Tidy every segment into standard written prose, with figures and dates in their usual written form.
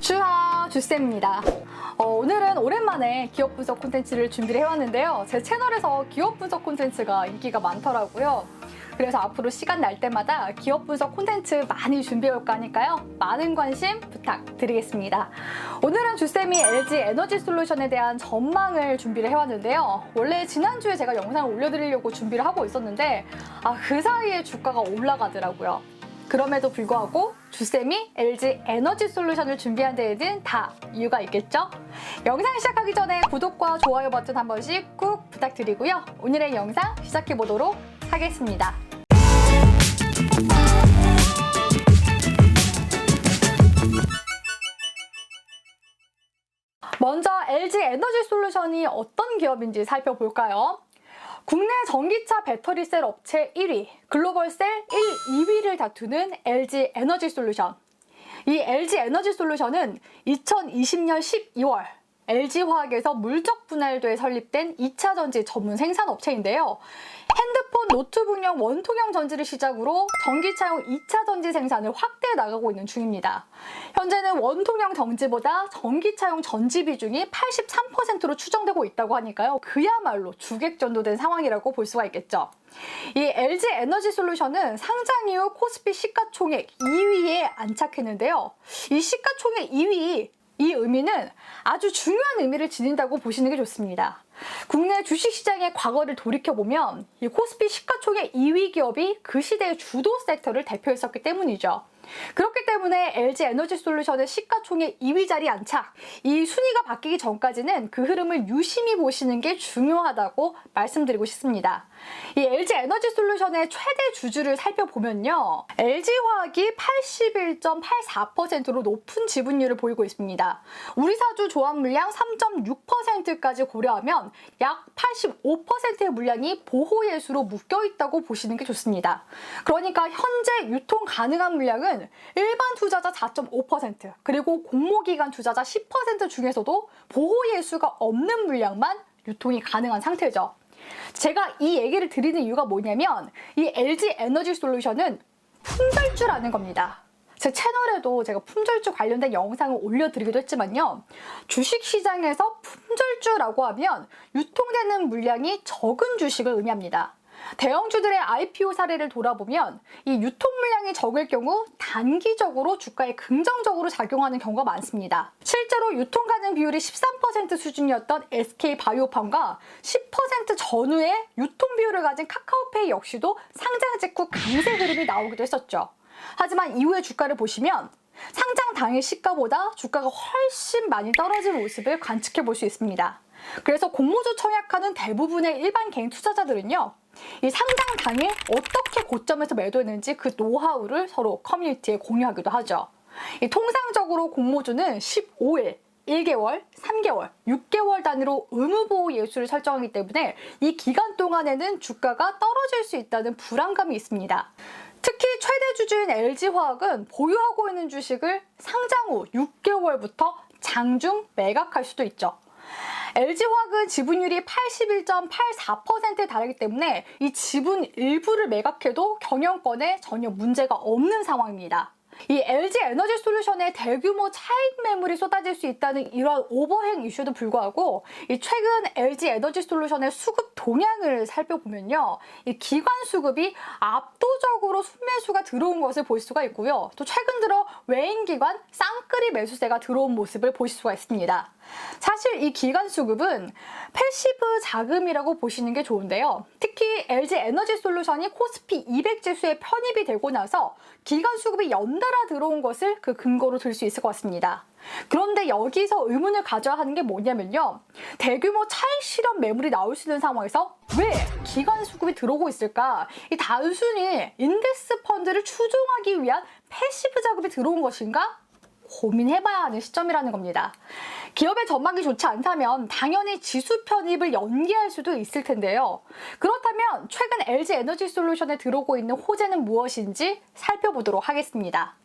주하 주쌤입니다. 오늘은 오랜만에 기업 분석 콘텐츠를 준비를 해왔는데요. 제 채널에서 기업 분석 콘텐츠가 인기가 많더라고요. 그래서 앞으로 시간 날 때마다 기업 분석 콘텐츠 많이 준비해올까 하니까요. 많은 관심 부탁드리겠습니다. 오늘은 주쌤이 LG 에너지 솔루션에 대한 전망을 준비를 해왔는데요. 원래 지난주에 제가 영상을 올려드리려고 준비를 하고 있었는데 그 사이에 주가가 올라가더라고요. 그럼에도 불구하고 주쌤이 LG 에너지 솔루션을 준비한 데에는 다 이유가 있겠죠? 영상 시작하기 전에 구독과 좋아요 버튼 한 번씩 꾹 부탁드리고요. 오늘의 영상 시작해 보도록 하겠습니다. 먼저 LG 에너지 솔루션이 어떤 기업인지 살펴볼까요? 국내 전기차 배터리셀 업체 1위, 글로벌셀 1, 2위를 다투는 LG 에너지 솔루션. 이 LG 에너지 솔루션은 2020년 12월 LG화학에서 물적 분할돼 설립된 2차 전지 전문 생산업체인데요. 핸드폰, 노트북용 원통형 전지를 시작으로 전기차용 2차 전지 생산을 확대해 나가고 있는 중입니다. 현재는 원통형 전지보다 전기차용 전지 비중이 83%로 추정되고 있다고 하니까요. 그야말로 주객전도된 상황이라고 볼 수가 있겠죠. 이 LG 에너지 솔루션은 상장 이후 코스피 시가총액 2위에 안착했는데요. 이 시가총액 2위, 이 의미는 아주 중요한 의미를 지닌다고 보시는 게 좋습니다. 국내 주식시장의 과거를 돌이켜보면 이 코스피 시가총액 2위 기업이 그 시대의 주도 섹터를 대표했었기 때문이죠. 그렇기 때문에 LG 에너지 솔루션의 시가총액 2위 자리 안착, 이 순위가 바뀌기 전까지는 그 흐름을 유심히 보시는 게 중요하다고 말씀드리고 싶습니다. 이 LG 에너지 솔루션의 최대 주주를 살펴보면요. LG화학이 81.84%로 높은 지분율을 보이고 있습니다. 우리사주 조합 물량 3.6%까지 고려하면 약 85%의 물량이 보호예수로 묶여있다고 보시는 게 좋습니다. 그러니까 현재 유통 가능한 물량은 일반 투자자 4.5%, 그리고 공모기관 투자자 10% 중에서도 보호예수가 없는 물량만 유통이 가능한 상태죠. 제가 이 얘기를 드리는 이유가 뭐냐면 이 LG 에너지 솔루션은 품절주라는 겁니다. 제 채널에도 제가 품절주 관련된 영상을 올려드리기도 했지만요. 주식시장에서 품절주라고 하면 유통되는 물량이 적은 주식을 의미합니다. 대형주들의 IPO 사례를 돌아보면 이 유통 물량이 적을 경우 단기적으로 주가에 긍정적으로 작용하는 경우가 많습니다. 실제로 유통 가능 비율이 13% 수준이었던 SK바이오팜과 10% 전후의 유통 비율을 가진 카카오페이 역시도 상장 직후 강세 흐름이 나오기도 했었죠. 하지만 이후의 주가를 보시면 상장 당일 시가보다 주가가 훨씬 많이 떨어진 모습을 관측해 볼 수 있습니다. 그래서 공모주 청약하는 대부분의 일반 개인 투자자들은요, 이 상장 당일 어떻게 고점에서 매도했는지 그 노하우를 서로 커뮤니티에 공유하기도 하죠. 통상적으로 공모주는 15일, 1개월, 3개월, 6개월 단위로 의무보호 예수를 설정하기 때문에 이 기간 동안에는 주가가 떨어질 수 있다는 불안감이 있습니다. 특히 최대 주주인 LG화학은 보유하고 있는 주식을 상장 후 6개월부터 장중 매각할 수도 있죠. LG화학은 지분율이 81.84%에 달하기 때문에 이 지분 일부를 매각해도 경영권에 전혀 문제가 없는 상황입니다. 이 LG 에너지 솔루션의 대규모 차익 매물이 쏟아질 수 있다는 이런 오버행 이슈도 불구하고 이 최근 LG 에너지 솔루션의 수급 동향을 살펴보면요. 이 기관 수급이 압도적으로 순매수가 들어온 것을 볼 수가 있고요. 또 최근 들어 외인 기관 쌍끌이 매수세가 들어온 모습을 보실 수가 있습니다. 사실 이 기관 수급은 패시브 자금이라고 보시는 게 좋은데요. 특히 LG 에너지 솔루션이 코스피 200 지수에 편입이 되고 나서 기관 수급이 연달아 들어온 것을 그 근거로 들 수 있을 것 같습니다. 그런데 여기서 의문을 가져야 하는 게 뭐냐면요. 대규모 차익 실현 매물이 나올 수 있는 상황에서 왜 기관 수급이 들어오고 있을까? 이 단순히 인덱스 펀드를 추종하기 위한 패시브 자금이 들어온 것인가? 고민해봐야 하는 시점이라는 겁니다. 기업의 전망이 좋지 않다면 당연히 지수 편입을 연기할 수도 있을 텐데요. 그렇다면 최근 LG 에너지 솔루션에 들어오고 있는 호재는 무엇인지 살펴보도록 하겠습니다.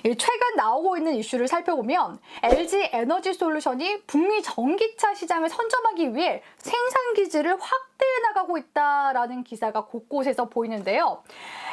최근 나오고 있는 이슈를 살펴보면 LG 에너지 솔루션이 북미 전기차 시장을 선점하기 위해 생산 기지를 확대 확대해 나가고 있다라는 기사가 곳곳에서 보이는데요.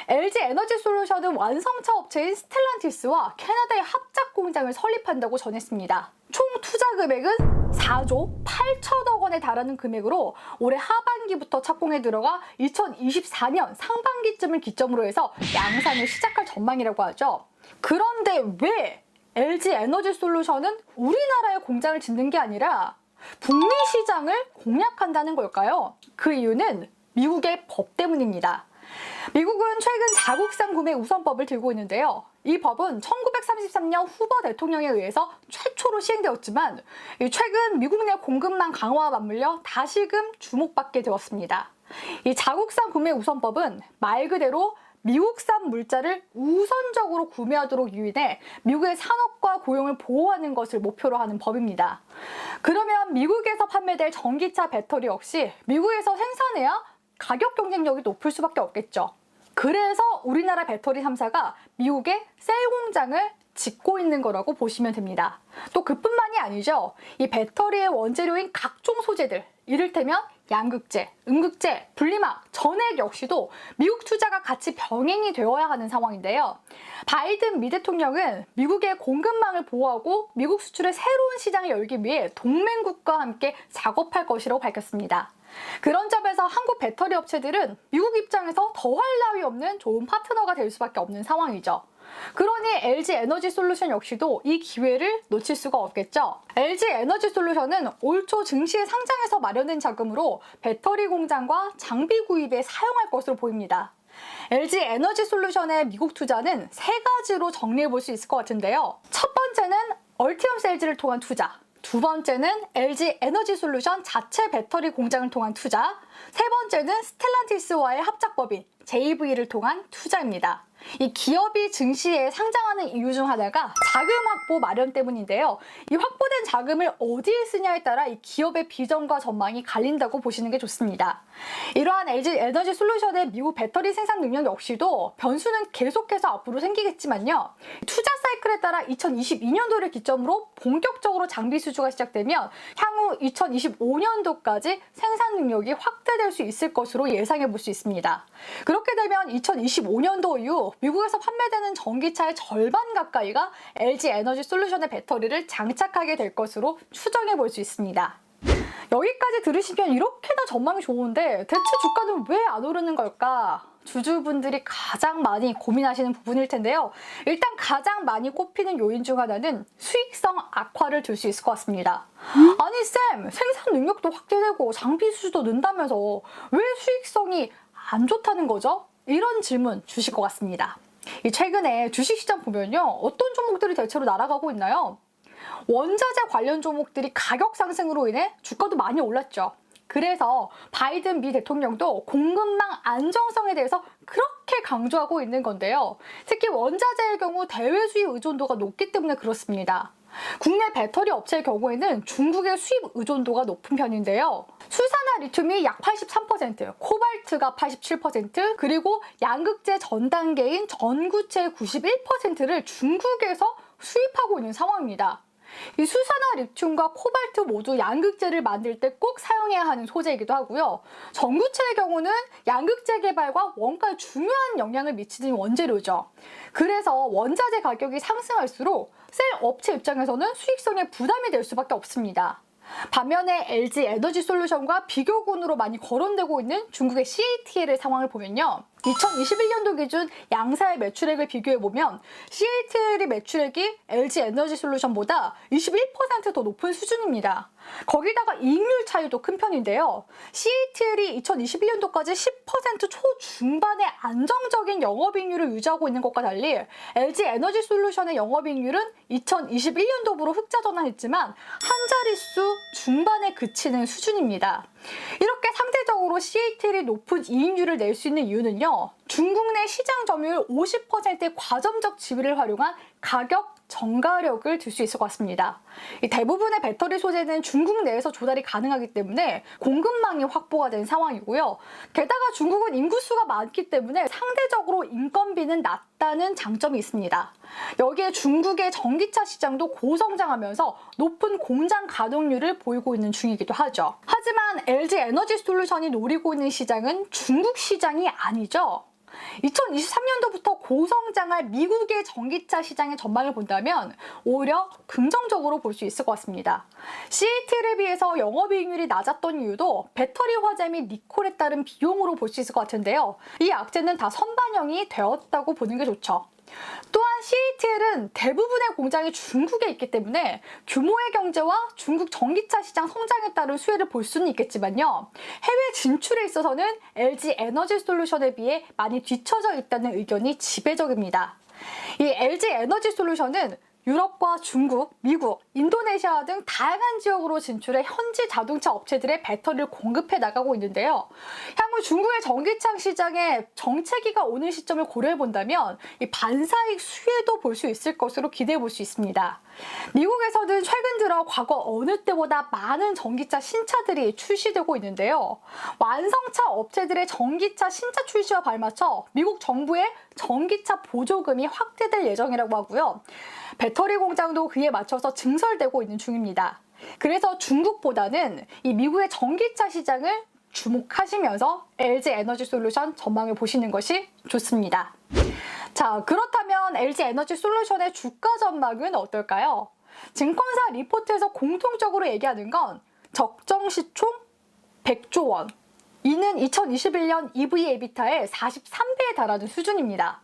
LG 에너지 솔루션은 완성차 업체인 스텔란티스와 캐나다의 합작 공장을 설립한다고 전했습니다. 총 투자 금액은 4조 8천억 원에 달하는 금액으로 올해 하반기부터 착공에 들어가 2024년 상반기쯤을 기점으로 해서 양산을 시작할 전망이라고 하죠. 그런데 왜 LG 에너지 솔루션은 우리나라에 공장을 짓는 게 아니라 북미 시장을 공략한다는 걸까요? 그 이유는 미국의 법 때문입니다. 미국은 최근 자국산 구매 우선법을 들고 있는데요. 이 법은 1933년 후보 대통령에 의해서 최초로 시행되었지만 최근 미국 내 공급망 강화와 맞물려 다시금 주목받게 되었습니다. 이 자국산 구매 우선법은 말 그대로 미국산 물자를 우선적으로 구매하도록 유인해 미국의 산업과 고용을 보호하는 것을 목표로 하는 법입니다. 그러면 미국에서 판매될 전기차 배터리 역시 미국에서 생산해야 가격 경쟁력이 높을 수밖에 없겠죠. 그래서 우리나라 배터리 3사가 미국에 셀 공장을 짓고 있는 거라고 보시면 됩니다. 또 그뿐만이 아니죠. 이 배터리의 원재료인 각종 소재들, 이를테면 양극재, 음극재, 분리막, 전액 역시도 미국 투자가 같이 병행이 되어야 하는 상황인데요. 바이든 미 대통령은 미국의 공급망을 보호하고 미국 수출의 새로운 시장을 열기 위해 동맹국과 함께 작업할 것이라고 밝혔습니다. 그런 점에서 한국 배터리 업체들은 미국 입장에서 더할 나위 없는 좋은 파트너가 될 수밖에 없는 상황이죠. 그러니 LG 에너지 솔루션 역시도 이 기회를 놓칠 수가 없겠죠. LG 에너지 솔루션은 올 초 증시에 상장해서 마련된 자금으로 배터리 공장과 장비 구입에 사용할 것으로 보입니다. LG 에너지 솔루션의 미국 투자는 세 가지로 정리해 볼 수 있을 것 같은데요. 첫 번째는 얼티엄 셀즈를 통한 투자. 두 번째는 LG 에너지 솔루션 자체 배터리 공장을 통한 투자, 세 번째는 스텔란티스와의 합작법인 JV를 통한 투자입니다. 이 기업이 증시에 상장하는 이유 중 하나가 자금 확보 마련 때문인데요. 이 확보된 자금을 어디에 쓰냐에 따라 이 기업의 비전과 전망이 갈린다고 보시는 게 좋습니다. 이러한 LG 에너지 솔루션의 미국 배터리 생산 능력 역시도 변수는 계속해서 앞으로 생기겠지만요. 투자 사이클에 따라 2022년도를 기점으로 본격적으로 장비 수주가 시작되면 향후 2025년도까지 생산 능력이 확대될 수 있을 것으로 예상해 볼 수 있습니다. 그렇게 되면 2025년도 이후 미국에서 판매되는 전기차의 절반 가까이가 LG 에너지 솔루션의 배터리를 장착하게 될 것으로 추정해 볼 수 있습니다. 여기까지 들으시면 이렇게나 전망이 좋은데 대체 주가는 왜 안 오르는 걸까? 주주분들이 가장 많이 고민하시는 부분일 텐데요. 일단 가장 많이 꼽히는 요인 중 하나는 수익성 악화를 들 수 있을 것 같습니다. 아니 쌤, 생산 능력도 확대되고 장비 수주도 는다면서 왜 수익성이 안 좋다는 거죠? 이런 질문 주실 것 같습니다. 최근에 주식시장 보면요. 어떤 종목들이 대체로 날아가고 있나요? 원자재 관련 종목들이 가격 상승으로 인해 주가도 많이 올랐죠. 그래서 바이든 미 대통령도 공급망 안정성에 대해서 그렇게 강조하고 있는 건데요. 특히 원자재의 경우 대외 수입 의존도가 높기 때문에 그렇습니다. 국내 배터리 업체의 경우에는 중국의 수입 의존도가 높은 편인데요. 수산화 리튬이 약 83%, 코발트가 87%, 그리고 양극재 전 단계인 전구체의 91%를 중국에서 수입하고 있는 상황입니다. 이 수산화 리튬과 코발트 모두 양극재를 만들 때 꼭 사용해야 하는 소재이기도 하고요. 전구체의 경우는 양극재 개발과 원가에 중요한 영향을 미치는 원재료죠. 그래서 원자재 가격이 상승할수록 셀 업체 입장에서는 수익성에 부담이 될 수밖에 없습니다. 반면에 LG 에너지 솔루션과 비교군으로 많이 거론되고 있는 중국의 CATL의 상황을 보면요. 2021년도 기준 양사의 매출액을 비교해보면 CATL의 매출액이 LG 에너지 솔루션보다 21% 더 높은 수준입니다. 거기다가 이익률 차이도 큰 편인데요. CATL이 2021년도까지 10% 초중반의 안정적인 영업이익률을 유지하고 있는 것과 달리 LG 에너지 솔루션의 영업이익률은 2021년도부로 흑자 전환했지만 한 자릿수 중반에 그치는 수준입니다. 이렇게 상대적으로 CATL이 높은 이익률을 낼 수 있는 이유는요. 중국 내 시장 점유율 50%의 과점적 지위를 활용한 가격 정가력을 들 수 있을 것 같습니다. 이 대부분의 배터리 소재는 중국 내에서 조달이 가능하기 때문에 공급망이 확보가 된 상황이고요. 게다가 중국은 인구수가 많기 때문에 상대적으로 인건비는 낮다는 장점이 있습니다. 여기에 중국의 전기차 시장도 고성장하면서 높은 공장 가동률을 보이고 있는 중이기도 하죠. 하지만 LG 에너지 솔루션이 노리고 있는 시장은 중국 시장이 아니죠. 2023년도부터 고성장할 미국의 전기차 시장의 전망을 본다면 오히려 긍정적으로 볼 수 있을 것 같습니다. CATL에 비해서 영업이익률이 낮았던 이유도 배터리 화재 및 리콜에 따른 비용으로 볼 수 있을 것 같은데요. 이 악재는 다 선반영이 되었다고 보는 게 좋죠. 또한 CATL은 대부분의 공장이 중국에 있기 때문에 규모의 경제와 중국 전기차 시장 성장에 따른 수혜를 볼 수는 있겠지만요. 해외 진출에 있어서는 LG 에너지 솔루션에 비해 많이 뒤처져 있다는 의견이 지배적입니다. 이 LG 에너지 솔루션은 유럽과 중국, 미국, 인도네시아 등 다양한 지역으로 진출해 현지 자동차 업체들의 배터리를 공급해 나가고 있는데요. 향후 중국의 전기차 시장에 정체기가 오는 시점을 고려해 본다면 이 반사익 수혜도 볼 수 있을 것으로 기대해 볼 수 있습니다. 미국에서는 최근 들어 과거 어느 때보다 많은 전기차 신차들이 출시되고 있는데요. 완성차 업체들의 전기차 신차 출시와 발맞춰 미국 정부의 전기차 보조금이 확대될 예정이라고 하고요. 배터리 공장도 그에 맞춰서 증설되고 있는 중입니다. 그래서 중국보다는 이 미국의 전기차 시장을 주목하시면서 LG 에너지 솔루션 전망을 보시는 것이 좋습니다. 자, 그렇다면 LG 에너지 솔루션의 주가 전망은 어떨까요? 증권사 리포트에서 공통적으로 얘기하는 건 적정 시총 100조 원. 이는 2021년 EV/EBITDA의 43배에 달하는 수준입니다.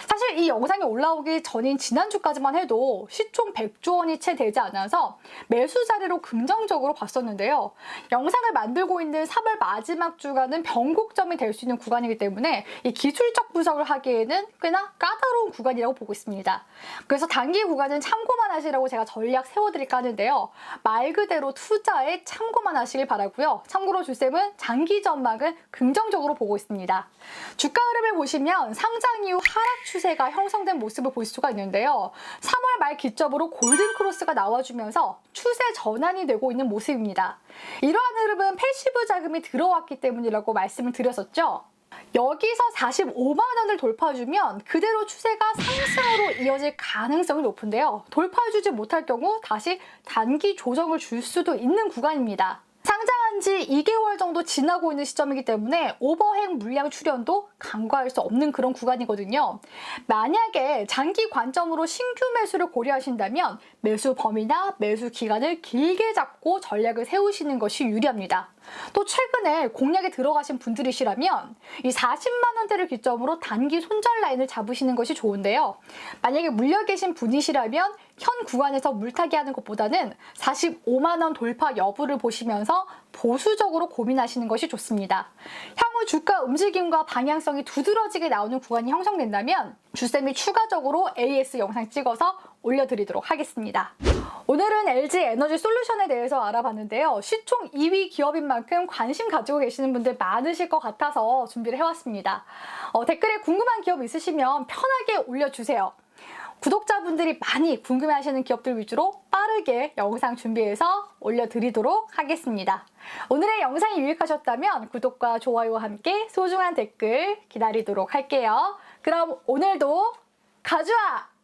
사실 이 영상이 올라오기 전인 지난주까지만 해도 시총 100조 원이 채 되지 않아서 매수 자리로 긍정적으로 봤었는데요. 영상을 만들고 있는 3월 마지막 주간은 변곡점이 될 수 있는 구간이기 때문에 이 기술적 분석을 하기에는 꽤나 까다로운 구간이라고 보고 있습니다. 그래서 단기 구간은 참고만 하시라고 제가 전략 세워드릴까 하는데요. 말 그대로 투자에 참고만 하시길 바라고요. 참고로 주쌤은 장기 전망은 긍정적으로 보고 있습니다. 주가 흐름을 보시면 상장 이후 하락 추세가 형성된 모습을 볼 수가 있는데요. 3월 말 기점으로 골든 크로스가 나와주면서 추세 전환이 되고 있는 모습입니다. 이러한 흐름은 패시브 자금이 들어왔기 때문이라고 말씀을 드렸었죠. 여기서 45만 원을 돌파해주면 그대로 추세가 상승으로 이어질 가능성이 높은데요. 돌파해주지 못할 경우 다시 단기 조정을 줄 수도 있는 구간입니다. 상장한 지 2개월 정도 지나고 있는 시점이기 때문에 오버행 물량 출현도 간과할 수 없는 그런 구간이거든요. 만약에 장기 관점으로 신규 매수를 고려하신다면 매수 범위나 매수 기간을 길게 잡고 전략을 세우시는 것이 유리합니다. 또 최근에 공략에 들어가신 분들이시라면 이 40만 원대를 기점으로 단기 손절 라인을 잡으시는 것이 좋은데요. 만약에 물려 계신 분이시라면 현 구간에서 물타기 하는 것보다는 45만 원 돌파 여부를 보시면서 보수적으로 고민하시는 것이 좋습니다. 향후 주가 움직임과 방향성이 두드러지게 나오는 구간이 형성된다면 주쌤이 추가적으로 AS 영상 찍어서 올려드리도록 하겠습니다. 오늘은 LG 에너지 솔루션에 대해서 알아봤는데요. 시총 2위 기업인 만큼 관심 가지고 계시는 분들 많으실 것 같아서 준비를 해왔습니다. 댓글에 궁금한 기업 있으시면 편하게 올려주세요. 구독자분들이 많이 궁금해하시는 기업들 위주로 빠르게 영상 준비해서 올려드리도록 하겠습니다. 오늘의 영상이 유익하셨다면 구독과 좋아요와 함께 소중한 댓글 기다리도록 할게요. 그럼 오늘도 가져와!